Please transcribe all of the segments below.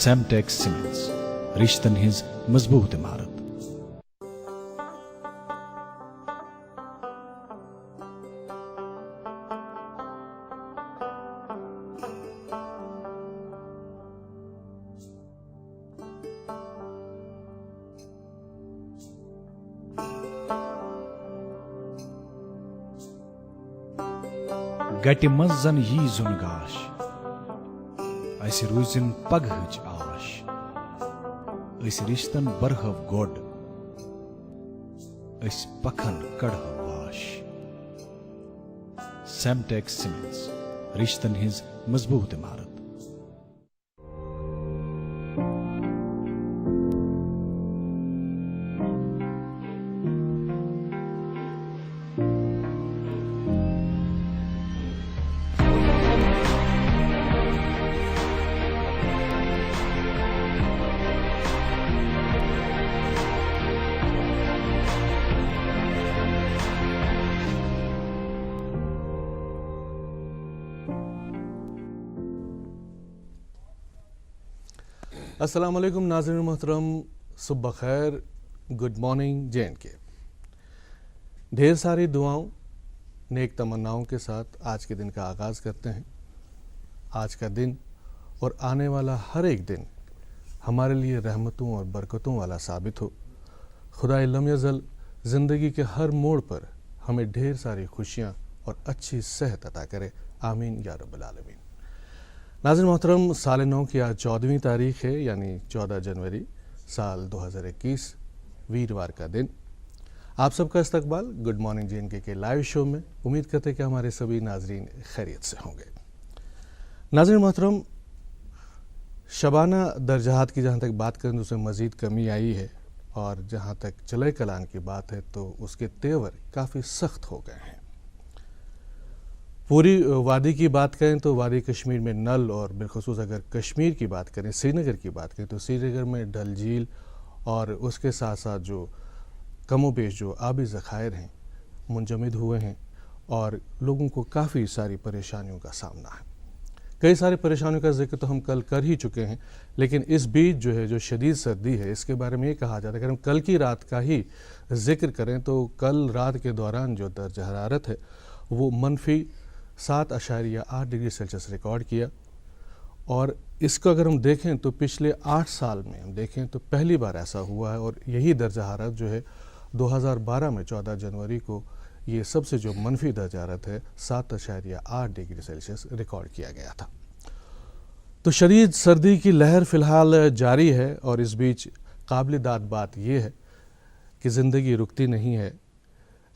سیمٹیکس cements رشتن his مضبوط عمارت. گٹہِ منٛز زن یی زُن گاش اسہِ روٗزِن پگہٕچ آش أسۍ رِشتن برہو گۄڈ أسۍ پکھن کڑہو واش. سیمٹیکس سیمنٹس رشتن ہٕنٛز مضبوط عمارت. السلام علیکم ناظرین محترم، صبح بخیر، گڈ مارننگ جے اینڈ کے. ڈھیر ساری دعاؤں نیک تمناؤں کے ساتھ آج کے دن کا آغاز کرتے ہیں. آج کا دن اور آنے والا ہر ایک دن ہمارے لیے رحمتوں اور برکتوں والا ثابت ہو. خدائے لم یزل زندگی کے ہر موڑ پر ہمیں ڈھیر ساری خوشیاں اور اچھی صحت عطا کرے، آمین یا رب العالمین. ناظرین محترم، سال نو کی آج 14ویں تاریخ ہے، یعنی 14 جنوری سال 2021، ویروار کا دن. آپ سب کا استقبال گڈ مارننگ جے اینڈ کے لائیو شو میں. امید کرتے ہیں کہ ہمارے سبھی ناظرین خیریت سے ہوں گے. ناظرین محترم، شبانہ درجات کی جہاں تک بات کریں تو اس میں مزید کمی آئی ہے، اور جہاں تک چلے کلان کی بات ہے تو اس کے تیور کافی سخت ہو گئے ہیں. پوری وادی کی بات کریں تو وادی کشمیر میں نل، اور بالخصوص اگر کشمیر کی بات کریں، سری نگر کی بات کریں تو سری نگر میں ڈل جھیل اور اس کے ساتھ ساتھ جو کم و بیش جو آبی ذخائر ہیں منجمد ہوئے ہیں، اور لوگوں کو کافی ساری پریشانیوں کا سامنا ہے. کئی ساری پریشانیوں کا ذکر تو ہم کل کر ہی چکے ہیں، لیکن اس بیچ جو ہے جو شدید سردی ہے اس کے بارے میں یہ کہا جاتا ہے کہ ہم کل کی رات کا ہی ذکر کریں تو کل رات کے دوران جو درجہ حرارت ہے وہ -7.8 ڈگری سیلسیس ریکارڈ کیا. اور اس کو اگر ہم دیکھیں تو پچھلے 8 سال میں ہم دیکھیں تو پہلی بار ایسا ہوا ہے، اور یہی درجہ حرارت جو ہے 2012 میں 14 جنوری کو یہ سب سے جو منفی درجہ حرارت ہے 7.8 ڈگری سیلسیس ریکارڈ کیا گیا تھا. تو شدید سردی کی لہر فی الحال جاری ہے، اور اس بیچ قابل داد بات یہ ہے کہ زندگی رکتی نہیں ہے،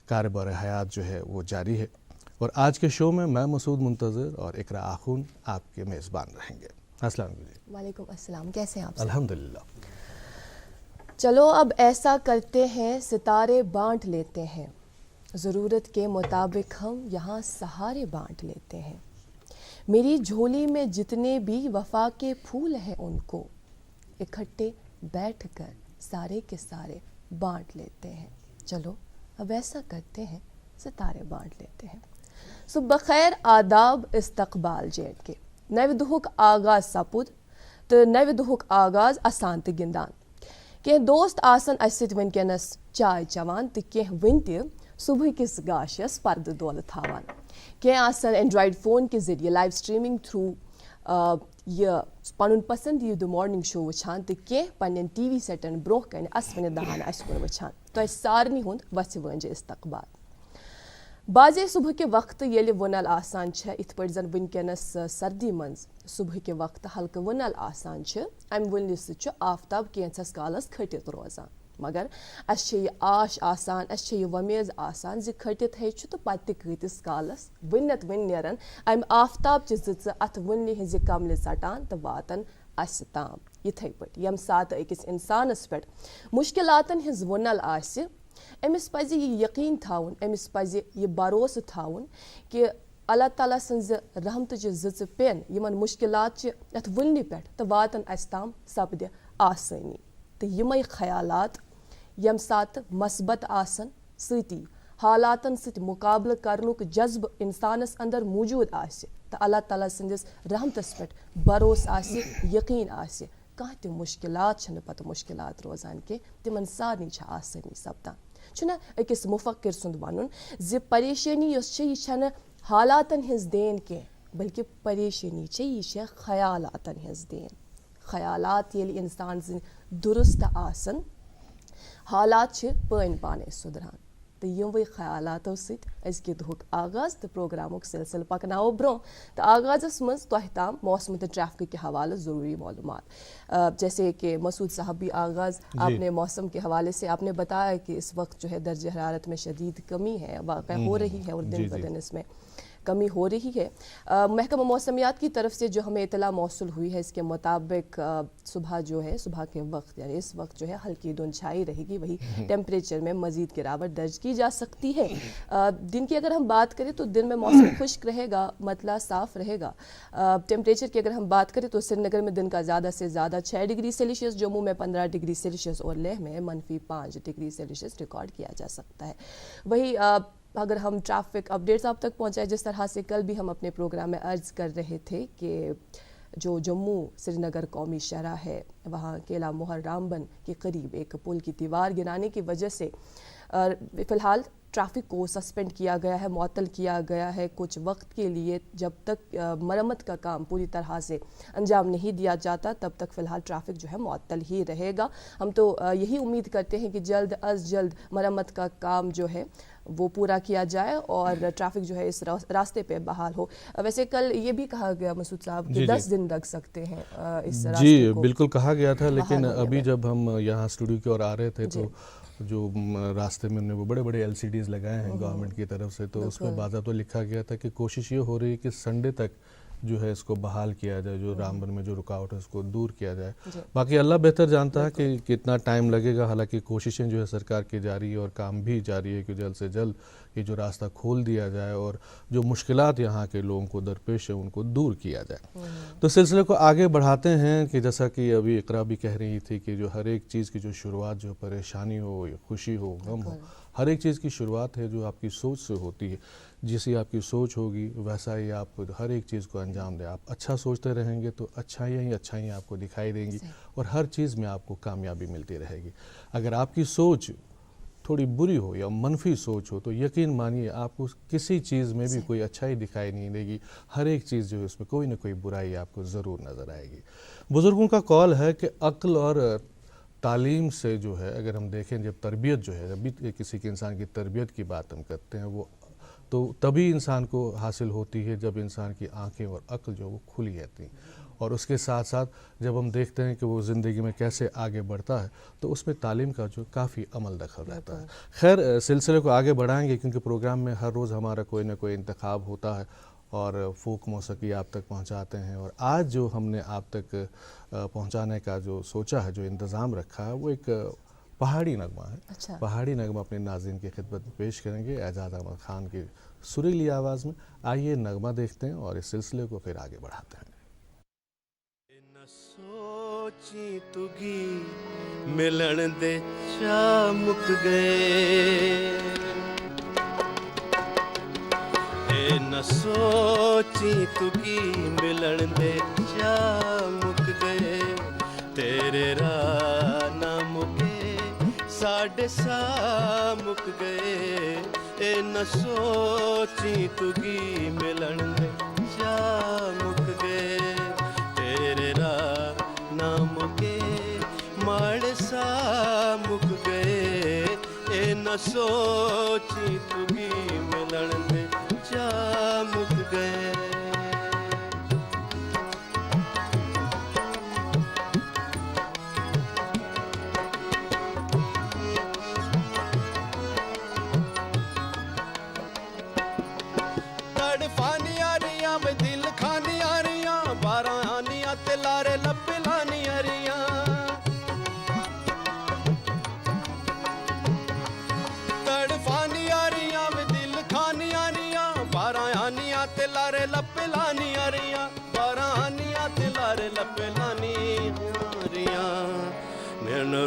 کاربار حیات جو ہے وہ جاری ہے. اور آج کے شو میں مسعود منتظر اور اقرا آخون آپ کے میزبان رہیں گے. السلام علیکم. وعلیکم السلام، کیسے ہیں آپ؟ الحمدللہ. چلو اب ایسا کرتے ہیں، ستارے بانٹ لیتے ہیں، ضرورت کے مطابق ہم یہاں سہارے بانٹ لیتے ہیں. میری جھولی میں جتنے بھی وفا کے پھول ہیں ان کو اکٹھے بیٹھ کر سارے کے سارے بانٹ لیتے ہیں. چلو اب ایسا کرتے ہیں، ستارے بانٹ لیتے ہیں. صبح خیر، آداب، استقبال جے اینڈ کے. نو دہک آغاز سپد تو نو دہک آغاز اسان تو گندان. کی دوست آسن اس سۭتۍ ونکینس چائے چوان تو کی ون تہ صبح کس گاشس پردہ دولہ تھاوان. کی آسن اینڈرائڈ فون کے ذریعے لائیو اسٹریمنگ تھرو یہ پن پسندیدہ مارننگ شو وچھان تو کی پنن ٹی وی سیٹن برونہ کن اسوینہ دہان اس کن وچھان. تہ سارنی ہند وسہ ونجہ استقبال. بازے صبح کے وقت یل ونل آسان ات پہ زن ونکینس سردی منز صبح کے وقت ہلکہ ونل آسان امہ ولنہ سۭتۍ آفتاب کینژھس کالس کھٹت روزان. مگر اس یہ آش آسان، اس یہ ومیز آسان زِ کھٹت ہے تو پتہ کۭتِس کالس ونت ون نیرن امہ آفتاب چہ زٕژٕ اتھ ونلہِ ہنزِ کملہِ ژٹان تو واتن اس تام. یتھے پٲٹھۍ یم سات أکِس انسانس پٮ۪ٹھ مشکلاتن ہنز ونل آسہِ، أمس پزِ یہ یقین تھاون، أمس پزِ یہ بھروسہ تھاون کہ اللہ تعالیٰ سٕنزِ رحمتٕچہِ زٕژٕ پٮ۪ن یمن مشکلات چہِ یتھ ونلہِ پٮ۪ٹھ تہٕ واتن اس تام سپدِ آسٲنی. تہٕ یمے خیالات یم ساتہٕ مثبت آسن، سۭتی حالاتن سۭتۍ مقابلہٕ کرنُک جذبہٕ انسانس اندر موجود آسہِ تہٕ اللہ تعالیٰ سٕنٛدِس رحمتس پٮ۪ٹھ بھروسہٕ آسہِ، یقین آسہِ، کانٛہہ تہِ مُشکِلات چھِنہٕ پَتہٕ مُشکِلات روزان کینٛہہ تِمن سارنٕے چھِ آسٲنی سپدان چھُنہ أکِس مُفکِر سُنٛد وَنُن زِ پریشٲنی یۄس چھِ یہِ چھَنہٕ حالاتن ہٕنٛز دین کینٛہہ بلکہِ پریشٲنی چھِ یہِ چھےٚ خیالاتن ہٕنٛز دین خیالات ییٚلہِ اِنسان سٕنٛدۍ دُرُست آسان حالات چھِ پٲنۍ پانے سُدران تہٕ یِموٕے خیالاتو سۭتۍ أزکہِ دُہُک آغاز تہٕ پروگرامُک سلسلہٕ پکناوو برونٛہہ تہٕ آغازس منٛز تۄہہِ تام موسمہٕ تہٕ ٹریفکہٕ کے حوالہٕ ضروری معلومات جیسے کہ مسعود صاحب بھی آغاز آپ نے موسم کے حوالے سے آپ نے بتایا کہ اس وقت جو ہے درجہ حرارت میں شدید کمی ہے واقع ہو رہی ہے اور دن بدن اس میں کمی ہو رہی ہے محکمہ موسمیات کی طرف سے جو ہمیں اطلاع موصول ہوئی ہے اس کے مطابق صبح جو ہے صبح کے وقت یعنی اس وقت جو ہے ہلکی دھند چھائی رہے گی وہی ٹیمپریچر میں مزید گراوٹ درج کی جا سکتی ہے دن کی اگر ہم بات کریں تو دن میں موسم خشک رہے گا مطلع صاف رہے گا ٹیمپریچر کی اگر ہم بات کریں تو سری نگر میں دن کا زیادہ سے زیادہ 6 ڈگری سیلسیس جموں میں 15 ڈگری سیلسیس اور لیہ میں -5 ڈگری سیلسیس ریکارڈ کیا جا سکتا ہے وہی اگر ہم ٹریفک اپڈیٹس آپ تک پہنچائے جس طرح سے کل بھی ہم اپنے پروگرام میں عرض کر رہے تھے کہ جو جموں سری نگر قومی شاہراہ ہے وہاں کیلا موہر رامبن کے قریب ایک پل کی دیوار گرانے کی وجہ سے فی الحال ٹریفک کو سسپینڈ کیا گیا ہے معطل کیا گیا ہے کچھ وقت کے لیے جب تک مرمت کا کام پوری طرح سے انجام نہیں دیا جاتا تب تک فی الحال ٹریفک جو ہے معطل ہی رہے گا ہم تو یہی امید کرتے ہیں کہ جلد از جلد مرمت کا کام جو ہے وہ پورا کیا جائے اور ٹریفک جو ہے اس راستے پہ بحال ہو ویسے کل یہ بھی کہا گیا مسعود صاحب کہ 10 دن لگ سکتے ہیں اس راستے جی کو بالکل کہا گیا تھا لیکن ابھی جب ہم یہاں اسٹوڈیو کی اور آ رہے تھے تو جو راستے میں انہوں نے وہ بڑے بڑے LCDs لگائے ہیں گورنمنٹ کی طرف سے تو اس میں باضابطہ لکھا گیا تھا کہ کوشش یہ ہو رہی ہے کہ سنڈے تک جو ہے اس کو بحال کیا جائے جو رامبن میں جو رکاوٹ ہے اس کو دور کیا جائے باقی اللہ بہتر جانتا ہے کہ کتنا ٹائم لگے گا حالانکہ کوششیں جو ہے سرکار کی جاری ہے اور کام بھی جاری ہے کہ جلد سے جلد یہ جو راستہ کھول دیا جائے اور جو مشکلات یہاں کے لوگوں کو درپیش ہیں ان کو دور کیا جائے تو سلسلے کو آگے بڑھاتے ہیں کہ جیسا کہ ابھی اقرا بھی کہہ رہی تھی کہ جو ہر ایک چیز کی جو شروعات جو پریشانی ہو یا خوشی ہو غم ہو ہر ایک چیز کی شروعات ہے جو آپ کی سوچ سے ہوتی ہے جیسی آپ کی سوچ ہوگی ویسا ہی آپ ہر ایک چیز کو انجام دیں آپ اچھا سوچتے رہیں گے تو اچھائیاں ہی اچھائیاں آپ کو دکھائی دیں گی اور ہر چیز میں آپ کو کامیابی ملتی رہے گی اگر آپ کی سوچ تھوڑی بری ہو یا منفی سوچ ہو تو یقین مانیے آپ کو کسی چیز میں بھی کوئی اچھائی دکھائی نہیں دے گی ہر ایک چیز جو ہے اس میں کوئی نہ کوئی برائی آپ کو ضرور نظر آئے گی بزرگوں کا قول ہے کہ عقل اور تعلیم سے جو ہے اگر ہم دیکھیں جب تربیت جو ہے جب بھی کسی کے انسان کی تربیت کی بات ہم کرتے ہیں وہ تو تبھی انسان کو حاصل ہوتی ہے جب انسان کی آنکھیں اور عقل جو وہ کھلی رہتی ہیں اور اس کے ساتھ ساتھ جب ہم دیکھتے ہیں کہ وہ زندگی میں کیسے آگے بڑھتا ہے تو اس میں تعلیم کا جو کافی عمل دخل رہتا ہے خیر سلسلے کو آگے بڑھائیں گے کیونکہ پروگرام میں ہر روز ہمارا کوئی نہ کوئی انتخاب ہوتا ہے اور فوک موسیقی آپ تک پہنچاتے ہیں اور آج جو ہم نے آپ تک پہنچانے کا جو سوچا ہے جو انتظام رکھا ہے وہ ایک پہاڑی نغمہ ہے پہاڑی نغمہ اپنے ناظرین کی خدمت میں پیش کریں گے اعجاز احمد خان کی سریلی آواز میں آئیے نغمہ دیکھتے ہیں اور اس سلسلے کو پھر آگے بڑھاتے ہیں سوچی تگی ملن دے چا مک گئے اے نہ سوچی تگی ملن دے چا مک گئے تیرے راہ نہ مکے ساڈے سا مک گئے اے نہ سوچی تگی ملن دے چا مک گئے تیرے راہ نہ مکے ماڑے سا مک گئے اے نہ سوچی تگی ملن دے چا مک گئے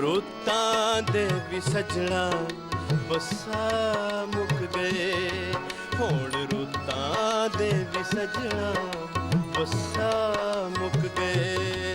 روتاں دے بھی سجنا بسا مک گئے ہوڑ روتاں دے بھی سجنا بسا مک گئے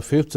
5th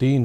3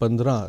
15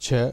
6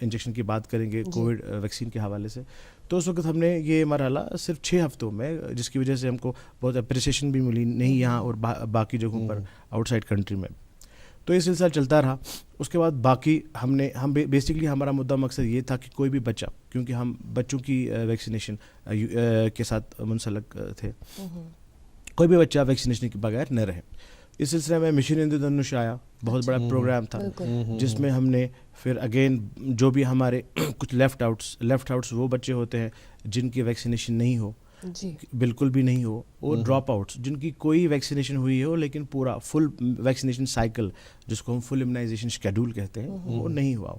انجیکشن کی بات کریں گے کووڈ ویکسین کے حوالے سے، تو اس وقت ہم نے یہ مرحلہ صرف 6 ہفتوں میں، جس کی وجہ سے ہم کو بہت اپریسیشن بھی ملی نہیں یہاں اور باقی جگہوں پر آؤٹ سائڈ کنٹری میں، تو یہ سلسلہ چلتا رہا. اس کے بعد باقی ہم بیسکلی ہمارا مدعا مقصد یہ تھا کہ کوئی بھی بچہ، کیونکہ ہم بچوں کی ویکسینیشن کے ساتھ منسلک تھے، کوئی بھی بچہ ویکسینیشن کے بغیر نہ رہے. اس سلسلے میں مشن اندردھنش آیا، بہت بڑا پروگرام تھا جس میں ہم نے پھر اگین جو بھی ہمارے کچھ لیفٹ آؤٹس وہ بچے ہوتے ہیں جن کی ویکسینیشن نہیں ہو، بالکل بھی نہیں ہو، اور ڈراپ آؤٹس جن کی کوئی ویکسینیشن ہوئی ہو لیکن پورا فل ویکسینیشن سائیکل جس کو ہم فل امیونائزیشن شیڈول کہتے ہیں وہ نہیں ہوا ہو.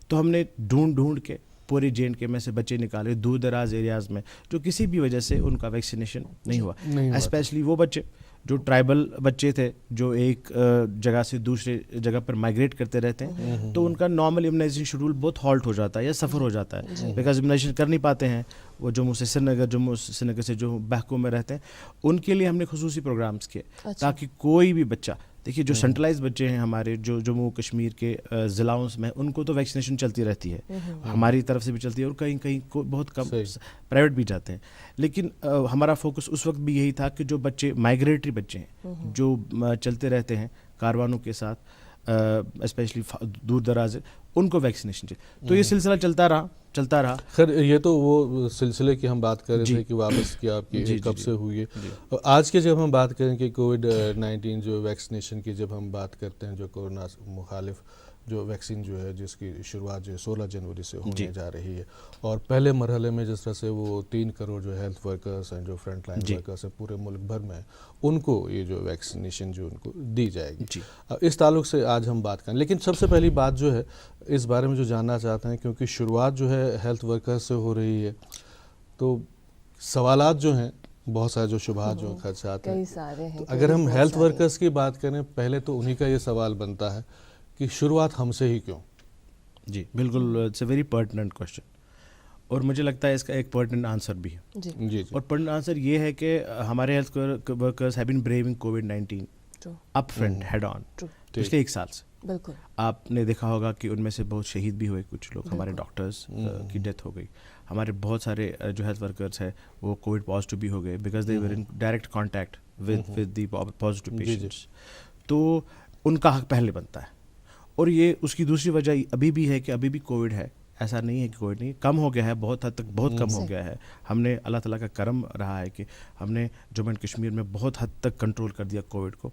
تو ہم نے ڈھونڈ کے پورے JNK میں سے بچے نکالے دور دراز ایریاز میں جو کسی بھی وجہ سے ان کا ویکسینیشن نہیں ہوا، اسپیشلی وہ بچے جو ٹرائبل بچے تھے جو ایک جگہ سے دوسرے جگہ پر مائگریٹ کرتے رہتے ہیں، تو ان کا نارمل امیونائزیشن شیڈول بہت ہالٹ ہو جاتا ہے یا سفر ہو جاتا ہے، بیکاز امیونائزیشن کر نہیں پاتے ہیں. وہ جموں سے سرینگر سے جو بہکو میں رہتے ہیں، ان کے لیے ہم نے خصوصی پروگرامز کیے تاکہ کوئی بھی بچہ، دیکھیے جو سینٹرلائز بچے ہیں ہمارے جو جموں کشمیر کے ضلعوں میں، ان کو تو ویکسینیشن چلتی رہتی ہے، ہماری طرف سے بھی چلتی ہے اور کہیں بہت کم پرائیویٹ بھی جاتے ہیں. لیکن ہمارا فوکس اس وقت بھی یہی تھا کہ جو بچے مائگریٹری بچے ہیں جو چلتے رہتے ہیں کاروانوں کے ساتھ، اسپیشلی دور دراز، ان کو ویکسینیشن چاہیے. تو یہ سلسلہ چلتا رہا. خیر یہ تو وہ سلسلے کی ہم بات کر رہے تھے کہ واپس کی آپ کی کب سے ہوئی ہے. آج کے جب ہم بات کریں کہ کووڈ-19 جو ویکسینیشن کی جب ہم بات کرتے ہیں، جو کورونا مخالف جو ویکسین جو ہے جس کی شروعات جو 16 جنوری سے ہونے جا رہی ہے، اور پہلے مرحلے میں جس طرح سے وہ 3 کروڑ جو ہیلتھ ورکرز ہیں جو فرنٹ لائن ورکرز ہیں پورے ملک بھر میں، ان کو یہ جو ویکسینیشن جو ان کو دی جائے گی، اس تعلق سے آج ہم بات کریں. لیکن سب سے پہلی بات جو ہے اس بارے میں جو جاننا چاہتے ہیں، کیونکہ شروعات جو ہے ہیلتھ ورکرز سے ہو رہی ہے، تو سوالات جو ہیں بہت سارے، جو شبہات جو خدشات ہیں، اگر ہم ہیلتھ ورکرز کی بات کریں پہلے تو انہی کا یہ سوال بنتا ہے کہ شروعات ہم سے ہی کیوں؟ جی بالکل، اٹس اے ویری پرٹننٹ کوشچن، اور مجھے لگتا ہے اس کا ایک پرٹننٹ آنسر بھی ہے. جی اور پرٹننٹ آنسر یہ ہے کہ ہمارے health workers have been braving کووڈ-19 اپ فرنٹ ہیڈ آن پچھلے 1 سال سے. بالکل آپ نے دیکھا ہوگا کہ ان میں سے بہت شہید بھی ہوئے، کچھ لوگ ہمارے ڈاکٹرز کی ڈیتھ ہو گئی، ہمارے بہت سارے جو ہیلتھ ورکرز ہیں وہ کووڈ پازیٹیو بھی ہو گئے because they were in direct contact with the positive patients. تو ان کا حق پہلے بنتا ہے. اور یہ اس کی دوسری وجہ ابھی بھی ہے کہ ابھی بھی کووڈ ہے، ایسا نہیں ہے کہ کووڈ نہیں، کم ہو گیا ہے، بہت حد تک بہت کم ہو گیا ہے. ہم نے اللہ تعالیٰ کا کرم رہا ہے کہ ہم نے جموں اینڈ کشمیر میں بہت حد تک کنٹرول کر دیا کووڈ کو.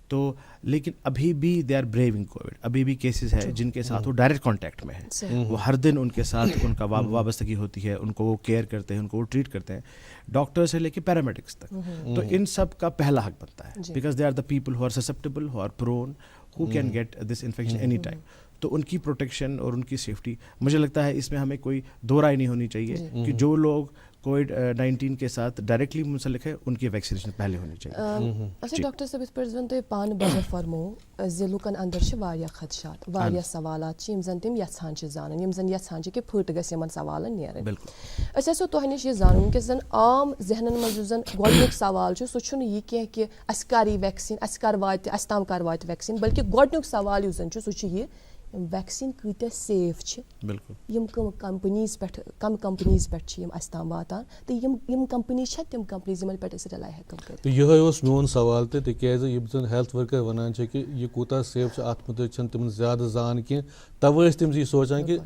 تو لیکن ابھی بھی دے آر بریونگ کووڈ، ابھی بھی کیسز ہے جن کے ساتھ وہ ڈائریکٹ کانٹیکٹ میں ہے، وہ ہر دن ان کے ساتھ ان کا وابستگی ہوتی ہے، ان کو وہ کیئر کرتے ہیں، ان کو وہ ٹریٹ کرتے ہیں، ڈاکٹر سے لے کے پیرامیڈکس تک. تو ان سب کا پہلا حق بنتا ہے because they are the people who are susceptible, who are prone, who can get this infection any time. تو ان کی پروٹیکشن اور ان کی سیفٹی، مجھے لگتا ہے اس میں ہمیں کوئی دو رائے نہیں ہونی چاہیے کہ جو لوگ کووڈ-19 کے ساتھ ڈائریکٹلی منسلک ہے ان کی ویکسینیشن پہلے ہونی چاہیے. اچھا ڈاکٹر صاحب اس پہ تُہۍ پانہٕ بجا فرمو زِ لُکن اندر چھِ واریاہ خدشات، واریاہ سوالات چھِ یِم زن تِم یژھان چھِ زانٕنۍ، یِم زن یژھان چھِ کہِ پھٕٹ گژھِ یِمن سوالن نیرٕنۍ. بالکل أسۍ آسو تۄہہِ نِش یہِ زانُن کہِ زن عام ذہنن منٛز یُس زن گۄڈنیُک سوال چھُ سُہ چھُنہٕ یہِ کینٛہہ کہِ اَسہِ کر یی ویکسیٖن، اَسہِ کر واتہِ، اَسہِ تام کر واتہِ ویکسیٖن، بلکہِ گۄڈنیُک سوال یُس زن چھُ سُہ چھُ یہِ ویکسیٖن کۭتیاہ سیف چھِ، بالکل یِم کم کمپنیٖز پٮ۪ٹھ چھِ یِم اَسہِ تام واتان، تہٕ یِم کمپنیٖز چھےٚ تِم کمپنیٖز یِمن پٮ۪ٹھ أسۍ رِلاے ہٮ۪کو کٔرِتھ. تو یِہوٚے اوس میون سوال تہِ، تِکیٛازِ یِم زن ہیلتھ ورکر ونان چھِ کہِ یہِ کوٗتاہ سیف چھُ اَتھ مُتعلِق چھنہٕ تِمن زیادٕ زان کینٛہہ، تَوَے ٲسۍ تِم یہِ سونٛچان کہِ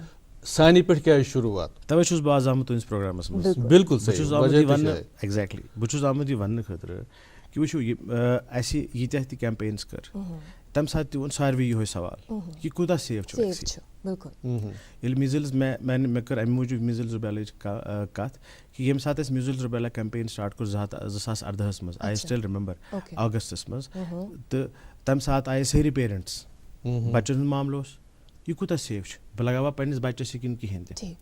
سانہِ پٮ۪ٹھ کیٛازِ شروٗعات. تَوَے چھُس بہٕ آز آمُت تُہٕنٛدِس پروگرامس منٛز. بالکل بہٕ چھُس آمُت یہِ وَننہٕ ایگزیکٹلی، بہٕ چھُس آمُت یہِ وَننہٕ خٲطرٕ کہِ وٕچھِو اَسہِ ییٖتیاہ تہِ کیمپینٕز کٔر تَمہِ ساتہٕ تہِ ووٚن ساروٕے یِہوٚے سوال یہِ کوٗتاہ سیف چھُ ویکسیٖن. ییٚلہِ میٖزلز مےٚ کٔر اَمہِ موٗجوٗب میٖزلز رُبیلاہٕچ کَتھ کہِ ییٚمہِ ساتہٕ اَسہِ میٖزلز رُبیلا کیمپین سٹاٹ کوٚر 2018 منٛز، آی سٹل رِممبر اگستس منٛز، تہٕ تَمہِ ساتہٕ آیہِ سٲری پیرنٹس، بچن ہُنٛد معاملہٕ اوس یہِ کوٗتاہ سیف چھُ، بہٕ لگاوا پننِس بچس یہِ کِنہٕ کِہینۍ تہِ.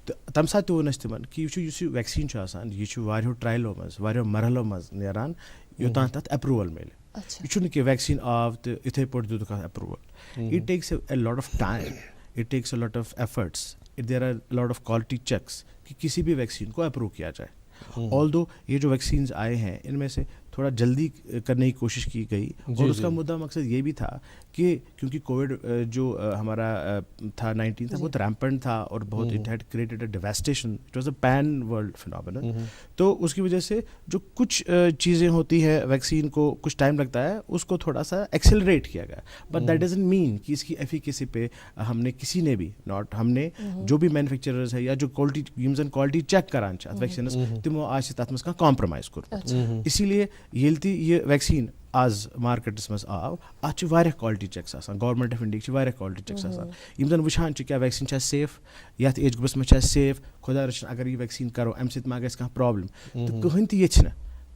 تہٕ تَمہِ ساتہٕ تہِ ووٚن اَسہِ تِمن کہِ وٕچھِو یُس یہِ ویکسیٖن چھُ آسان یہِ چھُ واریاہو ٹرایلو منٛز، واریاہو مرحلو منٛز نیران یوٚتام تَتھ اٮ۪پروول مِلہِ. یہِ چھُنہٕ کہِ ویکسیٖن آو تہٕ یِتھٕے پٲٹھۍ دِتُکھ اَتھ approval. It takes a lot of time, it takes a lot of efforts, there are lot of quality checks کہ کسی بھی ویکسین کو اپروو کیا جائے. آل دو یہ جو ویکسینز آئے ہیں ان میں سے تھوڑا جلدی کرنے کی کوشش کی گئی اور اس کا مدعا مقصد یہ بھی تھا کہ کیونکہ کووڈ جو ہمارا تھا 19 تھا بہت ریمپنٹ تھا اور بہت it had created a devastation, it was a pan world phenomenon. تو اس کی وجہ سے جو کچھ چیزیں ہوتی ہیں ویکسین کو کچھ ٹائم لگتا ہے, اس کو تھوڑا سا ایکسلریٹ کیا گیا, بٹ دیٹ ڈزنٹ مین کہ اس کی ایفیکیسی پہ ہم نے کسی نے بھی ہم نے جو بھی مینوفیکچررز ہے یا جو کوالٹی چیک کران ویکسینس تمو آج تک مز کمپرومائز کورمت. اسی لیے یلتی یہ ویکسین آز مارکیٹس مز آو ات واریاہ کوالٹی چیکس آسان, گورنمنٹ آف انڈیا واریاہ کوالٹی چیکس آسان یم زن وچھان کیا ویکسین چھا سیف, یتھ ایج گروپس مز چھا سیف, خدا رچھن اگر یہ ویکسین کرو امہ سۭتۍ ما گژھِ کانٛہہ پرابلم, تو کٕہٕنۍ تہِ یژھِ نہٕ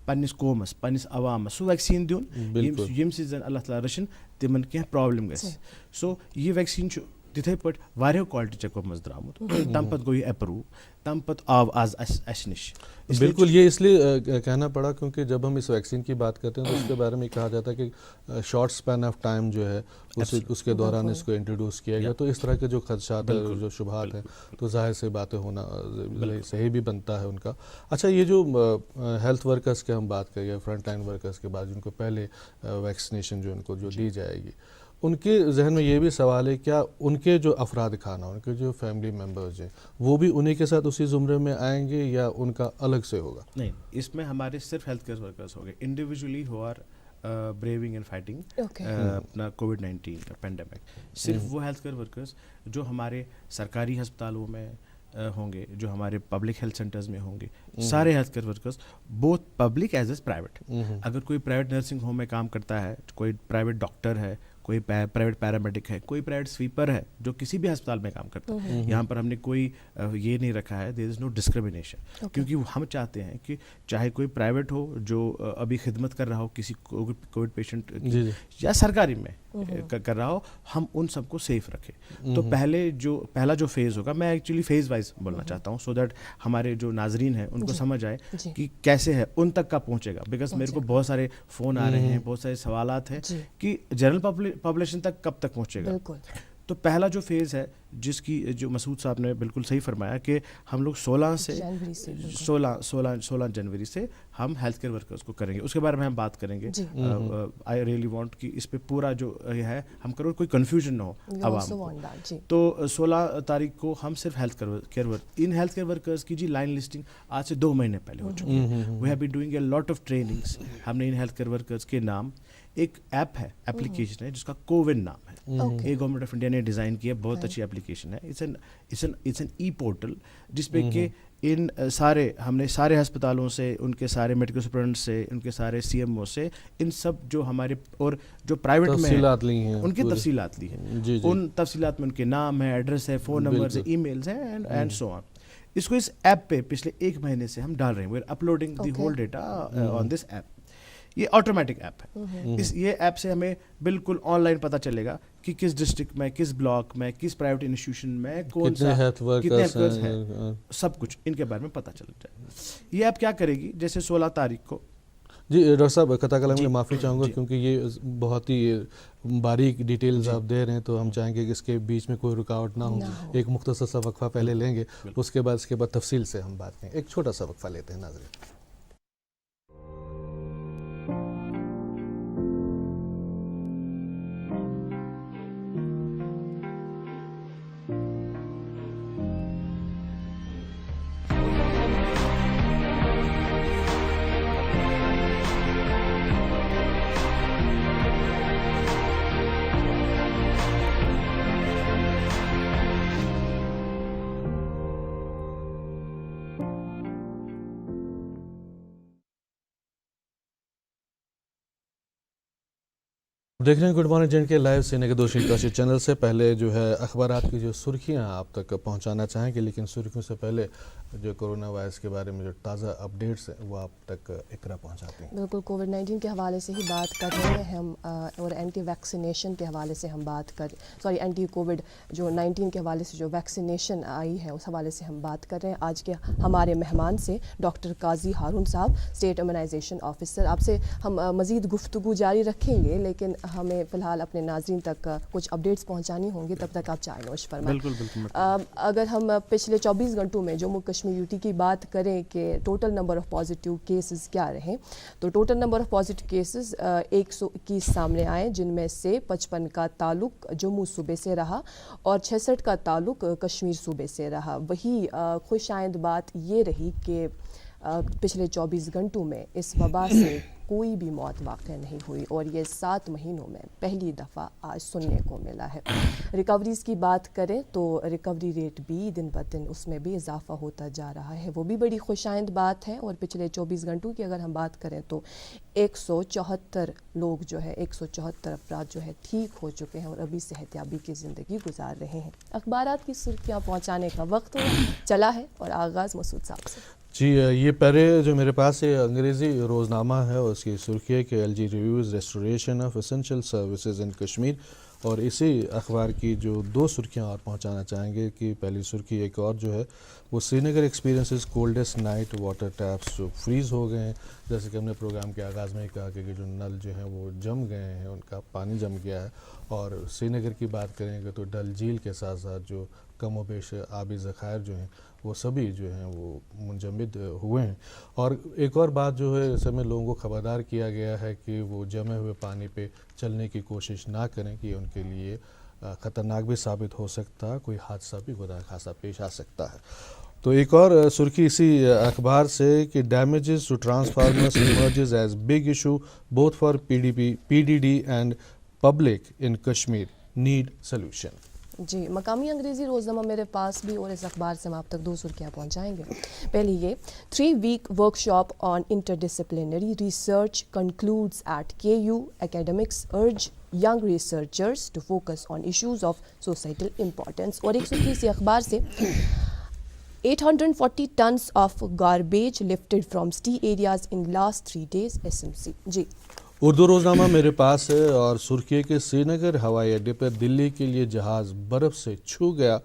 پننس قومس پننس عوامس سُہ ویکسین دیُن ییٚمہِ سۭتۍ زن اللہ تعالیٰ رچھن تمن کینٛہہ پرابلم گژھِ. سو یہ ویکسین چھُ تتھے پٲٹھۍ واریاہو کوالٹی چیکو مز درامُت, تمہ پتہٕ گوٚو یہ اپروو, تمہ پتہٕ آو آز اسہِ نش. بالکل یہ اس لیے کہنا پڑا کیونکہ جب ہم اس ویکسین کی بات کرتے ہیں تو اس کے بارے میں کہا جاتا ہے کہ شارٹ سپین آف ٹائم جو ہے اس کے دوران اس کو انٹروڈیوس کیا گیا, تو اس طرح کے جو خدشات ہیں جو شبہات ہیں تو ظاہر سے باتیں ہونا صحیح بھی بنتا ہے ان کا. اچھا یہ جو ہیلتھ ورکرز کی ہم بات کریں, فرنٹ لائن ورکرز کے بعد جن کو پہلے ویکسینیشن جو ان کو جو دی جائے گی, ان کے ذہن میں یہ بھی سوال ہے کیا ان کے جو افراد خانہ, ان کے جو فیملی ممبرز ہیں, وہ بھی انہیں کے ساتھ اسی زمرے میں آئیں گے یا ان کا الگ سے ہوگا؟ نہیں, اس میں ہمارے صرف ہیلتھ کیئر ورکرز ہوں گے individually who are braving and fighting اپنا کووڈ-19 پینڈیمک. صرف وہ ہیلتھ کیئر ورکرز جو ہمارے سرکاری ہسپتالوں میں ہوں گے, جو ہمارے پبلک ہیلتھ سینٹرز میں ہوں گے, سارے health care workers both public as as private. اگر کوئی پرائیویٹ نرسنگ ہوم میں کام کرتا ہے, کوئی پرائیویٹ ڈاکٹر ہے, کوئی پرائیویٹ پیرامیڈک ہے, کوئی پرائیویٹ سویپر ہے جو کسی بھی ہسپتال میں کام کرتا ہے, یہاں پر ہم نے کوئی یہ نہیں رکھا ہے, دیر از نو ڈسکریمنیشن, کیونکہ ہم چاہتے ہیں کہ چاہے کوئی پرائیویٹ ہو جو ابھی خدمت کر رہا ہو کسی کووڈ پیشنٹ یا سرکاری میں کر رہا ہو, ہم ان سب کو سیف رکھیں. تو پہلا جو فیز ہوگا, میں ایکچولی فیز وائز بولنا چاہتا ہوں سو دیٹ ہمارے جو ناظرین ہیں ان کو سمجھ آئے کہ کیسے ہے, ان تک کب پہنچے گا, بیکاز میرے کو بہت سارے فون آ رہے ہیں, بہت سارے سوالات ہیں کہ جنرل پاپولیشن تک کب تک پہنچے گا. تو پہلا جو فیز ہے جس کی جو مسعود صاحب نے بالکل صحیح فرمایا کہ ہم لوگ 16 جنوری سے ہم ہیلتھ کیئر ورکرز کو کریں گے, اس کے بارے میں ہم بات کریں گے. آئی ریئلی وانٹ کہ اس پہ پورا جو ہے ہم کرو, کوئی کنفیوژن نہ ہو عوام. تو 16 تاریخ کو ہم صرف health care in health care workers کی جی لائن لسٹنگ آج سے 2 مہینے پہلے ہو چکی ہے. We have been doing a lot of trainings. ہم نے ان ہیلتھ کیئر ورکرز کے نام ایک ایپ ہے, اپلیکیشن ہے جس کا کوون نام ہے, یہ گورنمنٹ آف انڈیا نے ڈیزائن کیا, بہت اچھی اپلیکیشن ہے. اٹس این ای پورٹل جس پہ کہ ان ہم نے سارے ہسپتالوں سے, ان کے سارے میڈیکل سپرنٹ سے, ان کے سارے سی ایم او سے, ان سب جو ہمارے اور جو پرائیویٹ میں ان کی تفصیلات لی ہیں. ان تفصیلات میں ان کے نام ہے, ایڈریس ہے, فون نمبرز ہیں, ای میلز ہیں اینڈ سو آن. اس کو اس ایپ پہ پچھلے 1 مہینے سے ہم ڈال رہے ہیں. We are uploading the whole data on this app. یہ آٹومیٹک ایپ ہے. یہ ایپ سے ہمیں بالکل آن لائن پتہ چلے گا کہ کس ڈسٹرکٹ میں, کس بلاک میں, کس پرائیویٹ انسٹیٹیوشن میں کون سا کتنے ورکرز ہیں, سب کچھ ان کے بارے میں پتہ چل جائے. یہ ایپ کیا کرے گی, جیسے 16 تاریخ کو. جی ڈاکٹر صاحب قطع کلام میں معافی چاہوں گا کیونکہ یہ بہت ہی باریک ڈیٹیلز آپ دے رہے ہیں, تو ہم چاہیں گے کہ اس کے بیچ میں کوئی رکاوٹ نہ ہو. ایک مختصر سا وقفہ پہلے لیں گے, اس کے بعد تفصیل سے ہم بات کریں. ایک چھوٹا سا وقفہ لیتے ہیں ناظرین. دیکھ رہے ہیں گڈ مارننگ جینڈ کے لائیو سینے کے دوشی کاشی چینل سے. پہلے جو ہے اخبارات کی جو سرخیاں آپ تک پہنچانا چاہیں گے, لیکن سرخیوں سے پہلے جو کرونا وائرس کے بارے میں جو تازہ اپڈیٹس ہیں وہ آپ تک اقرا پہنچاتے ہیں. بالکل کووڈ-19 کے حوالے سے ہی بات کر رہے ہیں ہم, اور اینٹی ویکسینیشن کے حوالے سے ہم بات اینٹی کووڈ جو 19 کے حوالے سے جو ویکسینیشن آئی ہے اس حوالے سے ہم بات کر رہے ہیں آج کے ہمارے مہمان سے, ڈاکٹر قاضی ہارون صاحب, اسٹیٹ امیونائزیشن آفیسر. آپ سے ہم مزید گفتگو جاری رکھیں گے, لیکن ہمیں فی الحال اپنے ناظرین تک کچھ اپڈیٹس پہنچانی ہوں گی، تب تک آپ چائے نوش فرمائیں۔ بالکل اگر ہم پچھلے 24 گھنٹوں میں جموں کشمیر یوٹی کی بات کریں کہ total number of positive cases کیا رہے، تو total number of positive cases 121 سامنے آئے، جن میں سے 55 کا تعلق جموں صوبے سے رہا اور 66 کا تعلق کشمیر صوبے سے رہا۔ وہی خوش آئند بات یہ رہی کہ پچھلے 24 گھنٹوں میں اس وبا سے کوئی بھی موت واقع نہیں ہوئی اور یہ 7 مہینوں میں پہلی دفعہ آج سننے کو ملا ہے۔ ریکوریز کی بات کریں تو ریکوری ریٹ بھی دن بدن اس میں بھی اضافہ ہوتا جا رہا ہے، وہ بھی بڑی خوش آئند بات ہے۔ اور پچھلے 24 گھنٹوں کی اگر ہم بات کریں تو 174 لوگ جو ہے 174 افراد جو ہے ٹھیک ہو چکے ہیں اور ابھی صحت یابی کی زندگی گزار رہے ہیں۔ اخبارات کی سرخیاں پہنچانے کا وقت چلا ہے اور آغاز مسعود صاحب سے۔ جی، یہ پہلے جو میرے پاس ہے انگریزی روزنامہ ہے، اس کی سرخی ہے کہ L G reviews restoration of essential services in Kashmir, اور اسی اخبار کی جو 2 سرخیاں اور پہنچانا چاہیں گے کہ پہلی سرخی ایک اور جو ہے وہ Srinagar experiences coldest night, water taps جو فریز ہو گئے ہیں، جیسے کہ ہم نے پروگرام کے آغاز میں ہی کہا کہ جو نل جو ہیں وہ جم گئے ہیں، ان کا پانی جم گیا ہے۔ اور سری نگر کی بات کریں گے تو ڈل جھیل کے ساتھ ساتھ جو کم و بیش آبی ذخائر جو ہیں وہ سبھی جو ہیں وہ منجمد ہوئے ہیں۔ اور ایک اور بات جو ہے اس میں لوگوں کو خبردار کیا گیا ہے کہ وہ جمے ہوئے پانی پہ چلنے کی کوشش نہ کریں، کہ ان کے لیے خطرناک بھی ثابت ہو سکتا ہے، کوئی حادثہ بھی خدا خاصا پیش آ سکتا ہے۔ تو ایک اور سرخی اسی اخبار سے کہ damages to transformers emerges as big issue both for P D D and public in Kashmir need solution. جی، مقامی انگریزی روزنامہ میرے پاس بھی اور اس اخبار سے ہم آپ تک 2 سرخیاں پہنچائیں گے۔ پہلی یہ 3-week workshop on interdisciplinary research concludes at KU academics urge young researchers to focus on issues of societal importance۔ اور ایک سرخی اسی اخبار سے 840 tons of garbage lifted from city areas in last 3 days SMC۔ جی، اردو روزنامہ میرے پاس ہے اور سرخی کے سری نگر ہوائی اڈے پر دلی کے لیے جہاز برف سے چھو گیا،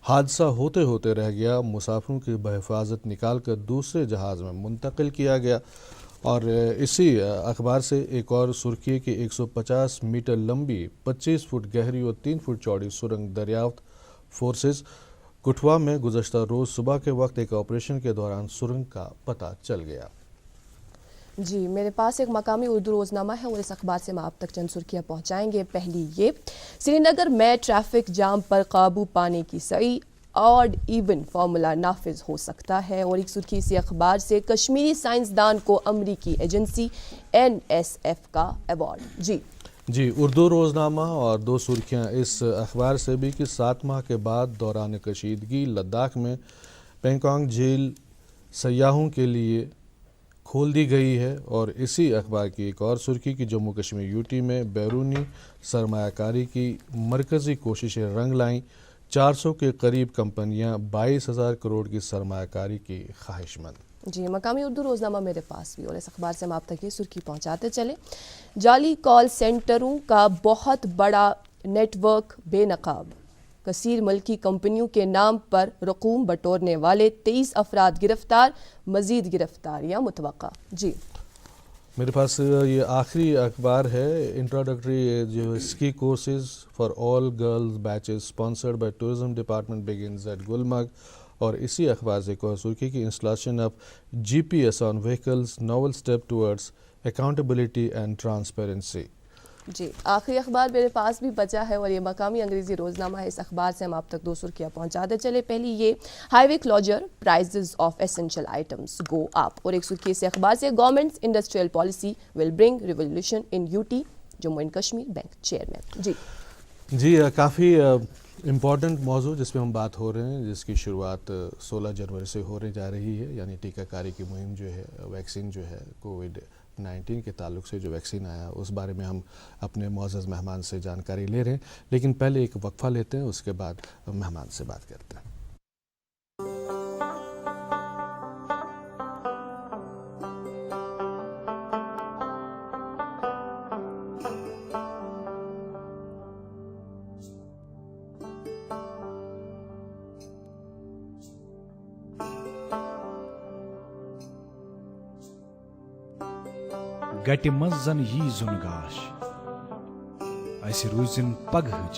حادثہ ہوتے ہوتے رہ گیا، مسافروں کی بحفاظت نکال کر دوسرے جہاز میں منتقل کیا گیا۔ اور اسی اخبار سے ایک اور سرخی کہ 150 میٹر لمبی 25 فٹ گہری اور 3 فٹ چوڑی سرنگ دریافت فورسز۔ کٹھوا میں گزشتہ روز صبح کے وقت ایک آپریشن کے دوران سرنگ کا پتہ چل گیا۔ جی، میرے پاس ایک مقامی اردو روزنامہ ہے اور اس اخبار سے ہم آپ تک چند سرخیاں پہنچائیں گے۔ پہلی یہ سری نگر میں ٹریفک جام پر قابو پانے کی سعی، آڈ ایون فارمولا نافذ ہو سکتا ہے۔ اور ایک سرخی اسی اخبار سے کشمیری سائنسدان کو امریکی ایجنسی NSF کا ایوارڈ۔ جی، اردو روزنامہ اور 2 سرخیاں اس اخبار سے بھی کہ 7 ماہ کے بعد دوران کشیدگی لداخ میں پینگانگ جھیل سیاحوں کے لیے کھول دی گئی ہے۔ اور اسی اخبار کی ایک اور سرخی کہ جموں کشمیر یوٹی میں بیرونی سرمایہ کاری کی مرکزی کوششیں رنگ لائیں، 400 کے قریب کمپنیاں 22,000 کروڑ کی سرمایہ کاری کی خواہش مند۔ جی، مقامی اردو روزنامہ میرے پاس بھی اور اس اخبار سے ہم آپ تک یہ سرخی پہنچاتے چلیں۔ جعلی کال سینٹروں کا بہت بڑا نیٹ ورک بے نقاب، کثیر ملکی کمپنیوں کے نام پر رقوم بٹورنے والے 23 افراد گرفتار، مزید گرفتاریاں متوقع۔ جی، میرے پاس یہ آخری اخبار ہے، انٹروڈکٹری جو ski courses for all girls batches sponsored by tourism department begins at Gulmarg. اور اسی اخبار سے ایک اور سرخی کی installation of GPS on vehicles novel step towards accountability and transparency. جی، آخری اخبار میرے پاس بھی بچا ہے اور یہ مقامی انگریزی روزنامہ ہے۔ اس اخبار سے ہم آپ تک 2 سرخیاں پہنچاتے چلے۔ پہلی یہ highway closure prices of essential items go up, اور ایک سرخی سے اخبار سے government industrial policy will bring revolution in UT, Jammu and Kashmir bank chairman. جی، کافی امپورٹنٹ موضوع جس پہ ہم بات ہو رہے ہیں، جس کی شروعات 16 جنوری سے ہونے جا رہی ہے، یعنی ٹیکہ کاری کی مہم جو ہے، ویکسین جو ہے کووڈ-19 کے تعلق سے جو ویکسین آیا، اس بارے میں ہم اپنے معزز مہمان سے جانکاری لے رہے ہیں۔ لیکن پہلے ایک وقفہ لیتے ہیں، اس کے بعد مہمان سے بات کرتے ہیں۔ گٹہِ منٛز زن یی زُن گاش، Asہِ roozin paghٕch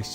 أسۍ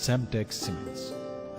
Semtex Cements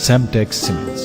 Semtex Cements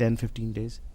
10-15 days,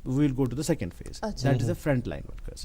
we will go to the second phase, that is the front line workers।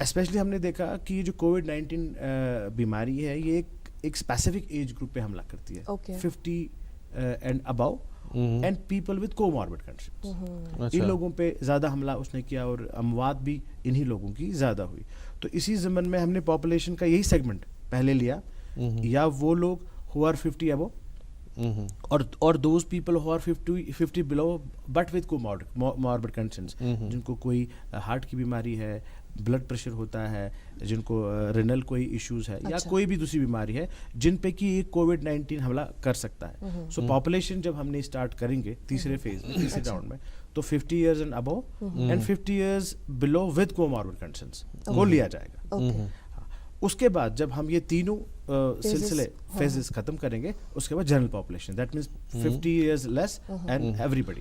Especially ہم نے دیکھا کہ یہ جو کووڈ-19 بیماری ہے یہ ایک اسپیسیفک ایج گروپ پہ حملہ کرتی ہے, 50 and above and people with comorbid conditions. ان لوگوں پہ زیادہ حملہ اس نے کیا اور اموات بھی انہی لوگوں کی زیادہ ہوئی. تو اسی ضمن میں ہم نے پاپولیشن کا یہی سیگمنٹ پہلے لیا, یا وہ لوگ who are 50 above اور those people who are 50 below but with comorbid conditions, جن کو کوئی ہارٹ کی بیماری ہے, بلڈ پریشر ہوتا ہے, جن کو رینل کوئی ایشوز ہے, یا کوئی بھی دوسری بیماری ہے جن پہ کہ یہ کووڈ-19 حملہ کر سکتا ہے. سو پاپولیشن جب ہم نے اسٹارٹ کریں گے تیسرے فیز میں, تیسرے راؤنڈ میں, تو 50 years and above and 50 years below with comorbid conditions وہ لیا جائے گا. اس کے بعد جب ہم یہ تینوں سلسلے فیزز ختم کریں گے, اس کے بعد general population, that means 50 years less and everybody.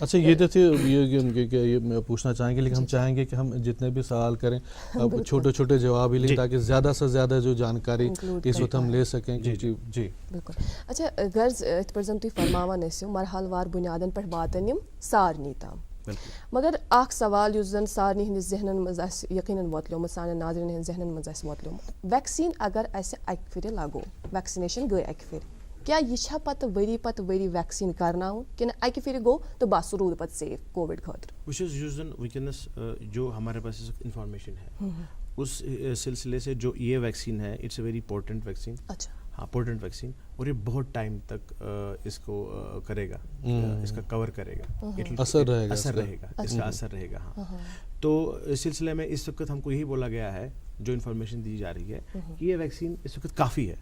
اچھا یہ تو تھے یہ پوچھنا چاہیں گے, لیکن ہم چاہیں گے کہ ہم جتنے بھی سوال کریں اب چھوٹے چھوٹے جواب ہی لیں تاکہ زیادہ سے زیادہ جو جانکاری اس وقت ہم لے سکیں. جی بالکل. اچھا غرض ات پہ زن تھی فرماوان ٲسِو مرحل وار بنیادن پہ واتن یم سارنی تام, مگر اخ سوال یُس زن سارنی ہندس ذہنن مز یقیناً ووتلیومت سانٮ۪ن ناظرین ہٕنٛدٮ۪ن ذہنن مز ووتلیومت, ویکسیٖن اگر اسہِ اکہِ پھِرِ لگو, ویکسِنیشن گٔے اکہِ پھِرِ, کیا یہ چھا پتہٕ ؤری ویکسیٖن کرناوُن کِنہٕ اکہِ پھِرِ گوٚو تہٕ بس سُہ روٗد پتہٕ سیف کووِڈ خٲطرٕ؟ وچ از یُس زن وٕنکٮ۪نس جو ہمارے پاس انفارمیشن ہے اس سلسلے سے جو یہ ویکسین ہے it's a very important vaccine. اچھا ہاں پورٹنٹ ویکسین, اور یہ بہت ٹائم تک اس کو کرے گا, اس کا کور کرے گا, اثر رہے گا, اس کا اثر رہے گا. ہاں تو اس سلسلے میں اس وقت ہم کو یہی بولا گیا ہے, جو انفارمیشن دی جا رہی ہے کہ یہ ویکسین اس وقت کافی ہے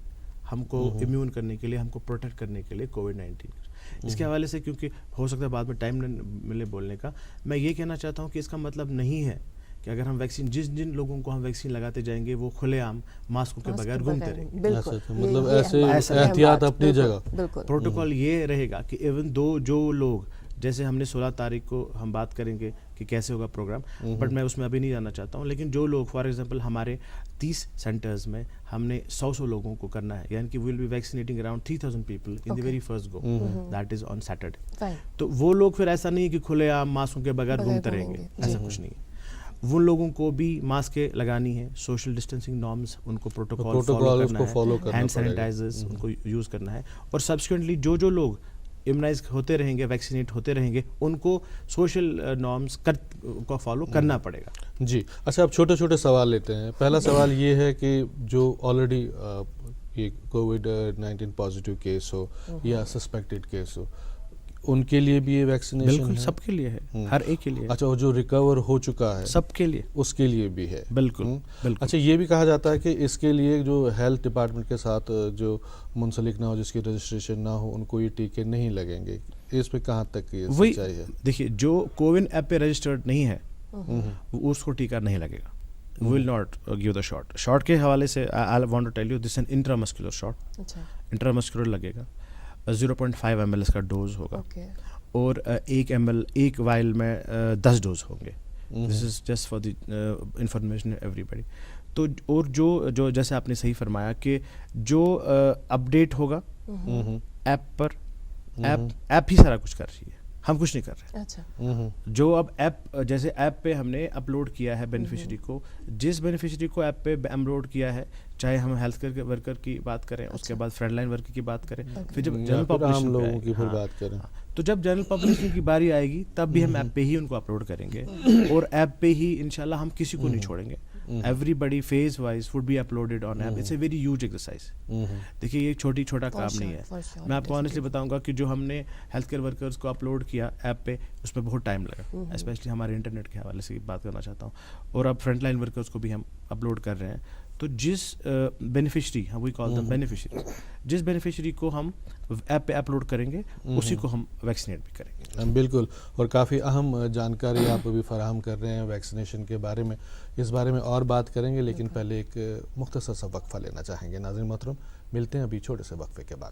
ہم کو امیون کرنے کے لیے, ہم کو پروٹیکٹ کرنے کے لیے کووڈ-19. اس کے حوالے سے کیونکہ ہو سکتا ہے بعد میں ٹائم نہ ملے بولنے کا, میں یہ کہنا چاہتا ہوں کہ اس کا مطلب نہیں ہے کہ اگر ہم ویکسین جن لوگوں کو ہم ویکسین لگاتے جائیں گے وہ کھلے عام ماسکوں کے بغیر گھومتے رہیں گے. مطلب ایسے احتیاط اپنی جگہ. پروٹوکول یہ رہے گا کہ ایون دو جو لوگ, جیسے ہم نے 16 تاریخ کو ہم بات کریں گے کہ کیسے ہوگا پروگرام, بٹ میں اس میں ابھی نہیں جانا چاہتا ہوں, لیکن جو لوگ فار ایگزامپل ہمارے 30 سینٹرز میں ہم نے 100 لوگوں کو کرنا ہے, یعنی کہ we will be vaccinating around 3000 people in the very first go, that is on Saturday. تو وہ لوگ پھر ایسا نہیں کہ کھلے عام ماسکوں کے بغیر گھومتے رہیں گے, ایسا کچھ نہیں ہے. وہ لوگوں کو بھی ماسکیں لگانی ہے, سوشل ڈسٹینسنگ نارمز ان کو پروٹوکال فالو کرنا ہے, ہینڈ سینیٹائزرز ان کو یوز کرنا ہے, اور سبسیکوئنٹلی جو لوگ امیونائز ہوتے رہیں گے, ویکسینیٹ ہوتے رہیں گے, ان کو سوشل نارمز کو فالو کرنا پڑے گا. جی اچھا, اب چھوٹے چھوٹے سوال لیتے ہیں. پہلا سوال یہ ہے کہ جو آلریڈی یہ کووڈ-19 پازیٹیو کیس ہو یا سسپیکٹڈ کیس ہو, ان کے لیے بھی یہ ویکسینیشن بالکل سب کے لیے ہے, ہر ایک کے لیے. اچھا, اور جو ریکور ہو چکا ہے سب کے لیے, اس کے لیے بھی ہے. بالکل. اچھا, یہ بھی کہا جاتا ہے کہ اس کے لیے جو ہیلتھ ڈپارٹمنٹ کے ساتھ جو منسلک نہ ہو, جس کی رجسٹریشن نہ ہو, ان کو یہ ٹیکے نہیں لگیں گے. اس پہ کہاں تک یہ سچائی ہے؟ دیکھیے, جو کوون ایپ پہ رجسٹرڈ نہیں ہے اس کو ٹیکہ نہیں لگے گا. We will not give the shot. Shot کے حوالے سے I want to tell you this is an intramuscular shot. انٹرامسکولر لگے گا, 0.5 ml اس کا ڈوز ہوگا, اور 1 ml ایک وائل میں 10 ڈوز ہوں گے. This is just for the information everybody. تو اور جو جیسے آپ نے صحیح فرمایا کہ جو اپڈیٹ ہوگا ایپ پر, ایپ ہی سارا کچھ کر رہی ہے, ہم کچھ نہیں کر رہے. اچھا, جو اب ایپ جیسے ایپ پہ ہم نے اپلوڈ کیا ہے بینیفیشری کو, جس بینیفیشری کو ایپ پہ اپلوڈ کیا ہے, چاہے ہم ہیلتھ کیئر ورکر کی بات کریں, اس کے بعد فرنٹ لائن ورکر کی بات کریں, پھر جب جنرل پاپولیشن لوگوں کی پھر بات کریں, تو جب جنرل پاپولیشن کی باری آئے گی تب بھی ہم ایپ پہ ہی ان کو اپلوڈ کریں گے, اور ایپ پہ ہی انشاءاللہ ہم کسی کو نہیں چھوڑیں گے. Everybody phase wise would be uploaded on app. It's a very huge exercise. دیکھیے یہ چھوٹا کام نہیں ہے. میں آپ کو آنیسٹلی بتاؤں گا کہ جو ہم نے ہیلتھ کیئر ورکرز کو اپلوڈ کیا ایپ پہ, اس میں بہت ٹائم لگا, اسپیشلی ہمارے انٹرنیٹ کے حوالے سے بات کرنا چاہتا ہوں, اور اب فرنٹ لائن ورکرز کو بھی ہم اپلوڈ کر رہے ہیں. تو جس بینیفیشری, وی کال دم بینیفیشری, جس بینیفیشری کو ہم ایپ پہ اپلوڈ کریں گے اسی کو ہم ویکسینیٹ بھی کریں گے. بالکل, اور کافی اہم جانکاری آپ بھی فراہم کر رہے ہیں ویکسینیشن کے بارے میں. اس بارے میں اور بات کریں گے, لیکن پہلے ایک مختصر سا وقفہ لینا چاہیں گے. ناظرین محترم, ملتے ہیں ابھی چھوٹے سے وقفے کے بعد.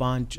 5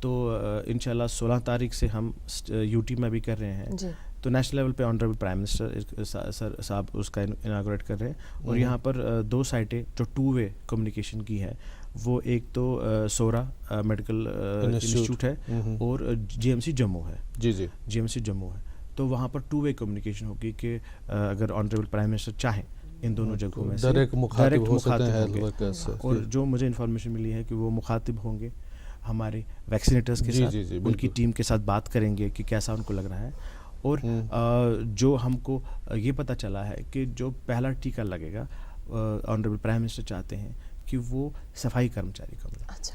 تو انشاءاللہ 16 تاریخ سے ہم یوٹی میں بھی کر رہے ہیں. جی. تو نیشنل لیول پہ آنریبل پرائم منسٹر صاحب اس کا اناگوریٹ کر رہے ہیں. اور یہاں پر 2 سائٹیں جو 2 وے کمیونیکیشن کی ہے, وہ ایک تو سورا میڈیکل انسٹیٹیوٹ ہے اور جی ایم سی جموں ہے. جی جی جی ایم سی جموں ہے. تو وہاں پر 2 وے کمیونیکیشن ہوگی کہ اگر آنریبل پرائم منسٹر چاہیں ان دونوں جگہوں میں سے ڈائریکٹ مخاطب ہو سکتے ہیں ہیلتھ ہوں ورکر گے. سے. اور جو مجھے انفارمیشن ملی ہے کہ وہ مخاطب ہوں گے ہمارے ویکسینیٹرز کے ساتھ, ان کی ٹیم کے ساتھ بات کریں گے کہ کیسا ان کو لگ رہا ہے. اور جو ہم کو یہ پتہ چلا ہے کہ جو پہلا ٹیکہ لگے گا, آنریبل پرائم منسٹر چاہتے ہیں کہ وہ صفائی کرمچاری کا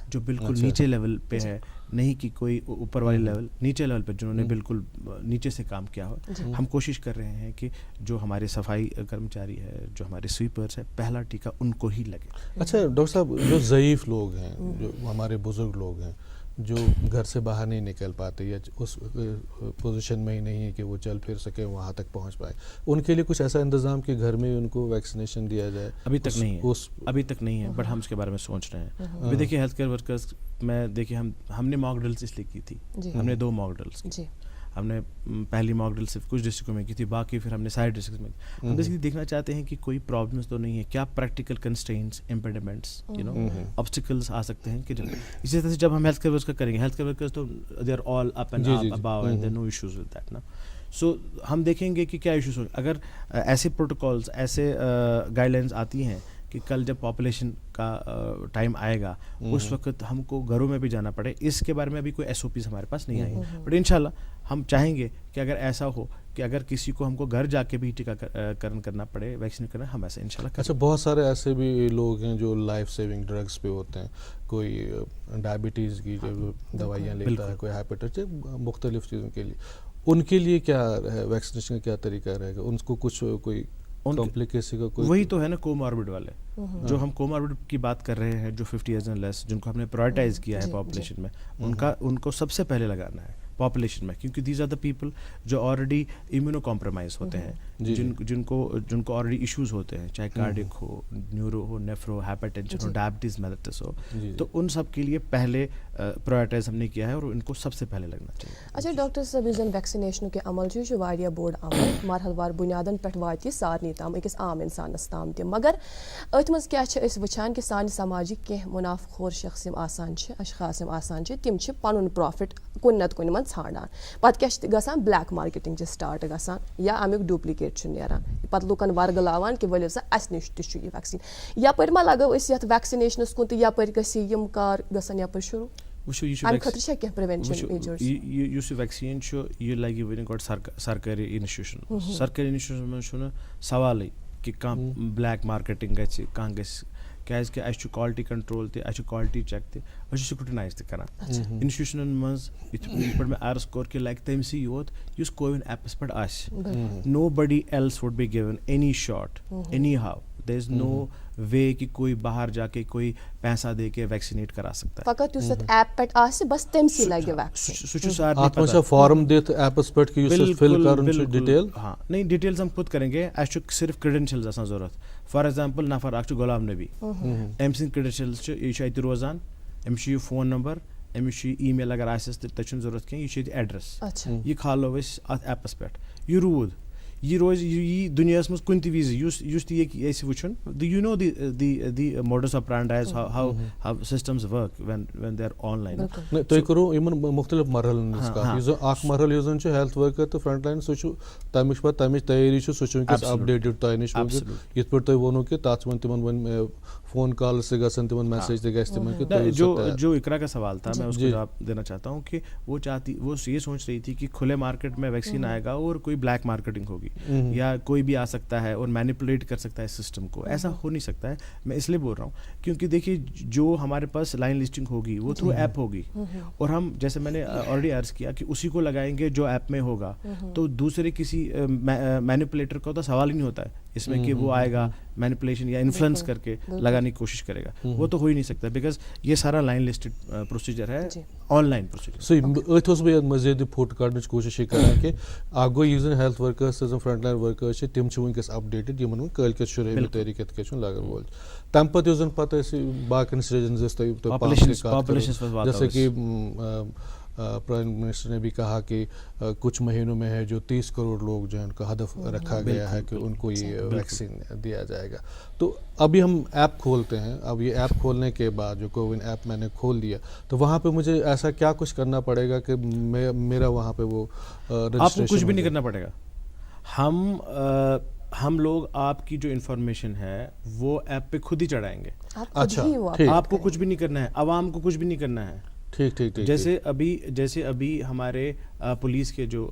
جو بالکل نیچے لیول پہ ہے, نہیں کہ کوئی اوپر والی لیول, نیچے لیول پہ جنہوں نے بالکل نیچے سے کام کیا ہو. ہم کوشش کر رہے ہیں کہ جو ہمارے صفائی کرمچاری ہے, جو ہمارے سویپرس ہے, پہلا ٹیکہ ان کو ہی لگے. اچھا ڈاکٹر صاحب, جو ضعیف لوگ ہیں, جو ہمارے بزرگ لوگ ہیں, جو گھر سے باہر نہیں نکل پاتے یا اس پوزیشن میں ہی نہیں ہے کہ وہ چل پھر سکے, وہاں تک پہنچ پائے, ان کے لیے کچھ ایسا انتظام کہ گھر میں ان کو ویکسینیشن دیا جائے؟ ابھی تک نہیں ہے, ابھی تک نہیں ہے, بٹ ہم اس کے بارے میں سوچ رہے ہیں. ابھی دیکھیے ہیلتھ کیئر ورکرز میں دیکھیے ہم نے موک ڈرلس اس لیے کی تھی. ہم نے 2 موک ڈرلس کی. ہم نے پہلی موک ڈرل صرف کچھ ڈسٹرکٹوں میں کی تھی, باقی پھر ہم نے سارے ڈسٹرکٹ میں. ہم بیسیکلی دیکھنا چاہتے ہیں کہ کوئی پرابلمس تو نہیں ہے, کیا پریکٹیکل کنسٹرینٹس, امپیڈمنٹس, آبسٹیکلس آ سکتے ہیں کہ جب اسی طرح سے جب ہم ہیلتھ کیئر ورکر کریں گے, ہیلتھ کیئر ورکرز تو they are all up and above and there no issues with that نا. سو ہم دیکھیں گے کہ کیا ایشوز ہوں. اگر ایسے پروٹوکالس, ایسے گائیڈ لائنس آتی ہیں کہ کل جب پاپولیشن کا ٹائم آئے گا اس وقت ہم کو گھروں میں بھی جانا پڑے, اس کے بارے میں ابھی کوئی ایس او پیز ہمارے پاس نہیں آئی. بٹ انشاءاللہ ہم چاہیں گے کہ اگر ایسا ہو کہ اگر کسی کو ہم کو گھر جا کے بھی ٹیکہ کرن کرنا پڑے, ویکسین کرنا, ہم ایسا انشاءاللہ کریں. اچھا, بہت سارے ایسے بھی لوگ ہیں جو لائف سیونگ ڈرگس پہ ہوتے ہیں, کوئی ڈائبٹیز کی جو دوائیاں لیتا ہے, کوئی ہائپرٹینشن, مختلف چیزوں کے لیے. ان کے لیے کیا ہے ویکسینیشن کا کیا طریقہ رہے گا؟ ان کو کچھ کوئی کمپلیکیسی کا کوئی, وہی تو ہے نا کوماربڈ والے, جو ہم کوماربڈ کی بات کر رہے ہیں, جو 50 ایئرز اینڈ لیس, جن کو ہم نے پرائورٹائز کیا ہے پاپولیشن میں, ان کو سب سے پہلے لگانا ہے پاپولیشن میں, کیونکہ دیز آر دا پیپل جو آلریڈی امیونو کمپرومائز ہوتے ہیں, جن کو آلریڈی ایشوز ہوتے ہیں, چاہے کارڈک ہو, نیورو ہو, نیفرو, ہائپرٹینشن ہو, ڈائبٹیز میلیٹس ہو. تو ان سب کے لیے پہلے پرائورٹائز ہم نے کیا ہے اور ان کو سب سے پہلے لگنا چاہیے. اچھا ڈاکٹر صاحب, یُس زن ویکسِنیشن کے عمل چھُ واریاہ بوڑ عمل, مرحل وار بنیادن پٮ۪ٹھ واتہِ سارنٕے تام, أکِس عام اِنسانس تام تہِ, مگر أتھۍ منٛز کیٛاہ چھِ أسۍ وٕچھان کہِ سانہِ سماجِک کینٛہہ مُنافع خور شخص یِم آسان چھِ, اشخاص یِم آسان چھِ, تِم چھِ پنُن پرٛافِٹ کُنہِ نتہٕ کُنہِ منٛز ژھانڈان. پتہٕ کیٛاہ چھِ گژھان, بلیک مارکیٹنگ چھِ سٹارٹ گژھان یا امیُک ڈُپلِکیٹ چھُ نیران, پتہٕ لُکن ورگلاوان کہِ ؤلِو سا اَسہِ نِش تہِ چھُ یہِ ویکسیٖن. یپٲرۍ ما لگو أسۍ یتھ ویکسِنیشنس کُن تہٕ یپٲرۍ گژھِ یِم کار گژھن یپٲرۍ شروٗع؟ امہِ خٲطرٕ چھا کینٛہہ پرٛوینشن میجٲرٕس؟ یُس یہِ ویکسیٖن چھُ یہِ لگہِ وٕنہِ گۄڈٕ سرکٲری انسٹِٹیوٗشن. سرکٲری انسٹِٹیوٗشن منٛز چھُنہٕ سوالٕے کہِ کانٛہہ بلیک مارکیٹنگ گژھِ, کانٛہہ گژھِ, کیٛازِکہِ اَسہِ چھُ کوالٹی کنٹرول تہِ, اَسہِ چھُ کوالٹی چیک تہِ, أسۍ چھِ سکروٹنایز تہِ کران انسٹِٹیوٗشنن منٛز. یِتھ پٲٹھۍ مےٚ عرض کوٚر کہِ لگہِ تٔمسٕے یوت یُس کووِن ایپس پٮ۪ٹھ آسہِ. Nobody else would be given any shot anyhow. There is no way کہ کوئی باہر جا کے کوئی پیسہ دے کے ویکسینیٹ کرا سکتا ہے. فقط یُس اتھ ایپ پٮ۪ٹھ آسہِ بس تٔمسٕے لگہِ ویکسیٖن. سُہ چھُ سارنٕے اتھ منٛز چھا فارم دِتھ ایپس پٮ۪ٹھ کہ یُس فل کرُن چھُ ڈیٹیل؟ ہاں نہیں, ڈیٹیلز ہم خود کریں گے. اَسہِ چھُ صرف کرٛیڈینشلز آسان ضوٚرتھ. فار ایگزامپل نفر اکھ چھُ غلام نبی, أمۍ سٕنٛدۍ کرٛیڈینشلز چھِ, یہِ چھُ اَتہِ روزان, أمِس چھُ یہِ فون نمبر, أمِس چھُ یہِ ای میل اگر آسٮ۪س تہٕ تۄہہِ چھُنہٕ ضوٚرتھ کینٛہہ, یہِ چھُ ییٚتہِ ایڈرس, یہِ کھالو أسۍ اتھ ایپس پٮ۪ٹھ. یہِ روٗد, یہِ روزِ, یہِ یی دُنیاہس منٛز کُنہِ تہِ وِزِ یُس تہِ ییٚکہِ اَسہِ وٕچھُن. یوٗ نو دی modus operandi how systems work when they are آن لائن. تُہۍ کوٚروٕ یِمن مختلف مرحلن ہٕنٛز کتھ. یُس زن اکھ مرحلہٕ یُس زن چھُ ہیلتھ ورکر تہٕ فرنٹ لائن, سُہ چھُ تمِچ پتہٕ تمِچ تیٲری چھِ, سُہ چھُ وٕنکیٚس اپڈیٹڈ تۄہہِ نِش وٕنکیٚس. یِتھ پٲٹھۍ تۄہہِ ووٚنوٕ کہِ تتھ منٛز تِمن وۄنۍ فون کالز تہِ گژھن, تِمن میسیج تہِ گژھِ تِمن کہ جو اقرا کا سوال تھا, میں اس کو جواب دینا چاہتا ہوں کہ وہ یہ سوچ رہی تھی کہ کھلے مارکیٹ میں ویکسین آئے گا اور کوئی بلیک مارکیٹنگ ہوگی یا کوئی بھی آ سکتا ہے اور مینیپولیٹ کر سکتا ہے سسٹم کو. ایسا ہو نہیں سکتا ہے. میں اس لیے بول رہا ہوں کیونکہ دیکھیے جو ہمارے پاس لائن لسٹنگ ہوگی وہ تھرو ایپ ہوگی, اور ہم جیسے میں نے آلریڈی عرض کیا کہ اسی کو لگائیں گے جو ایپ میں ہوگا. تو دوسرے کسی مینیپولیٹر کا تو سوال ہی نہیں ہوتا ہے اس میں کہ وہ آئے گا مینیپولیشن یا انفلوئنس کر کے لگانے کی کوشش کرے گا, وہ تو ہو ہی نہیں سکتا بیکاز یہ سارا لائن لسٹڈ پروسیجر ہے, آن لائن پروسیجر. سو اتھ بہت مزید فوٹ کڑنچ کوشش کران کہ اکھ گو یُس زن health workers front line workers تم ونکس اپڈیٹڈ یمن کلکت شرح تاریخ کت کیا لگن وول. تم پتہ یُس زن پتہ باقین سٹیجنز جیسے کہ پرائم منسٹر نے بھی کہا کہ کچھ مہینوں میں ہے جو 30 کروڑ لوگ جو ہیں ان کا ہدف رکھا گیا ہے کہ ان کو یہ ویکسین دیا جائے گا. تو ابھی ہم ایپ کھولتے ہیں, اب یہ ایپ کھولنے کے بعد جو کوون ایپ میں نے کھول دیا تو وہاں پہ مجھے ایسا کیا کچھ کرنا پڑے گا کہ میرا وہاں پہ وہ آپ کو کچھ بھی نہیں کرنا پڑے گا. ہم لوگ آپ کی جو انفارمیشن ہے وہ ایپ پہ خود ہی چڑھائیں گے. اچھا, آپ کو کچھ بھی نہیں کرنا ہے, عوام کو کچھ بھی نہیں کرنا ہے. ٹھیک ٹھیک ٹھیک. جیسے ابھی ہمارے پولیس کے جو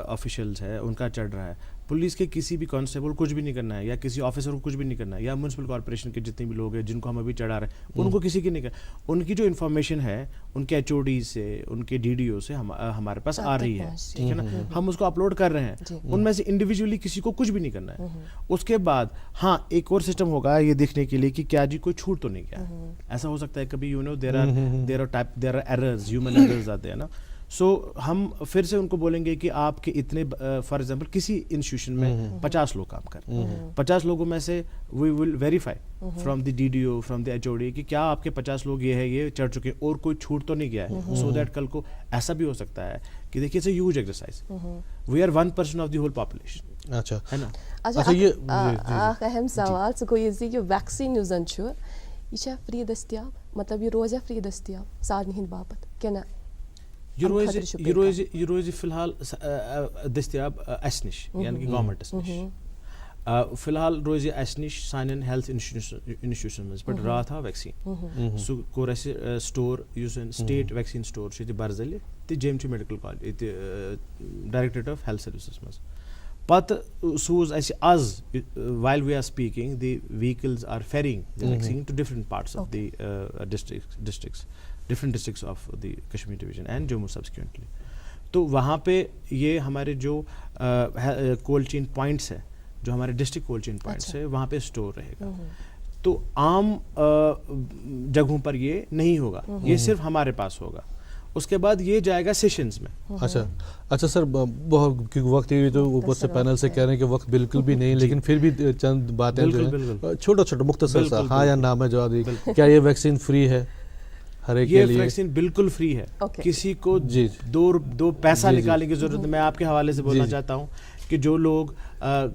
آفیشلز ہیں ان کا چڑھ رہا ہے, پولیس کے کسی بھی کانسٹیبل کچھ بھی نہیں کرنا ہے یا کسی آفیسر کو کچھ بھی نہیں کرنا ہے, یا میونسپل کارپوریشن کے جتنے بھی لوگ ہیں جن کو ہم ابھی چڑھا رہے ہیں ان کو کسی کی نہیں کرنا. ان کی جو انفارمیشن ہے ان کے HOD سے, ان کے DDO سے ہمارے پاس آ رہی ہے, ٹھیک ہے نا, ہم اس کو اپلوڈ کر رہے ہیں. ان میں سے انڈیویجولی کسی کو کچھ بھی نہیں کرنا ہے. اس کے بعد ہاں ایک اور سسٹم ہوگا یہ دیکھنے کے لیے کہ کیا جی کوئی چھوٹ تو نہیں گیا. ایسا ہو سکتا ہے کبھی there are errors, human errors آتے ہیں نا. سو ہم پھر سے ان کو بولیں گے کہ آپ کے اتنے, فار ایگزامپل کسی انسٹیٹیوشن میں 50 لوگ کام کر رہے ہیں, 50 لوگوں میں سے we will verify from the DDO, from the HOD کہ کیا آپ کے 50 لوگ یہ چڑھ چکے ہیں اور کوئی چھوٹ تو نہیں گیا ہے, سو دیٹ کل کو ایسا بھی ہو سکتا ہے کہ دیکھیے it's a huge exercise, we are 1% of the whole population. اچھا ہے نا. اچھا اخ اہم سوال سہ گو یہ ویکسین یُس زن یہ فری دستیاب, مطلب یہ روزہ فری دستیاب سارنی ہند باپت کہ نا؟ یہ روز فی الحال دستیاب اس نش یعنی کہ گورنمنٹس نش, فی الحال روز اس نش سانین ہیلتھ انسٹیٹیوشن مز پہ رات آو ویکسین. سہ کور اسہ سٹور یس سٹیٹ ویکسین سٹور برزلہ تو JMT medical college directorate of health services مز. پتہ سوز اسہ as while we are speaking the vehicles are ferrying the vaccine to different parts of the different districts of the Kashmir division and Jammu subsequently. تو وہاں پہ یہ ہمارے جو کولڈ چین پوائنٹس ہے, جو ہمارے ڈسٹرکٹ کولڈ چین پوائنٹس ہے وہاں پہ اسٹور رہے گا. تو عام جگہوں پر یہ نہیں ہوگا, یہ صرف ہمارے پاس ہوگا. اس کے بعد یہ جائے گا سیشنز میں. اچھا سر, بہت وقت تو اوپر سے پینل سے کہہ رہے ہیں کہ وقت بالکل بھی نہیں, لیکن پھر بھی چند باتیں چھوٹا مختصر سا ہاں یا نہ میں جواب دی. کیا یہ ویکسین فری ہے؟ یہ ویکسین بالکل فری ہے, کسی کو دو پیسہ نکالنے کی ضرورت. میں آپ کے حوالے سے بولنا چاہتا ہوں کہ جو لوگ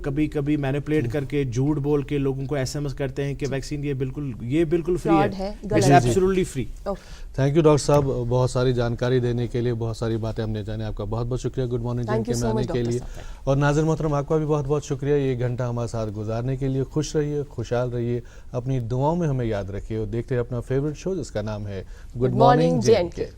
کبھی مینیپولیٹ کر کے جھوٹ بول کے لوگوں کو SMS کرتے ہیں کہ ویکسین یہ بالکل فری ہے, absolutely free. Thank you doctor صاحب, بہت ساری جانکاری دینے کے لیے, بہت ساری باتیں ہم نے جانے. آپ کا بہت بہت شکریہ گڈ مارننگ جن کے میں آنے کے لیے. اور ناظرین محترم آپ کا بھی بہت بہت شکریہ یہ گھنٹہ ہمارے ساتھ گزارنے کے لیے. خوش رہیے, خوشحال رہیے, اپنی دعاؤں میں ہمیں یاد رکھیے اور دیکھتے ہیں اپنا فیوریٹ شو جس کا نام ہے گڈ مارننگ JNK.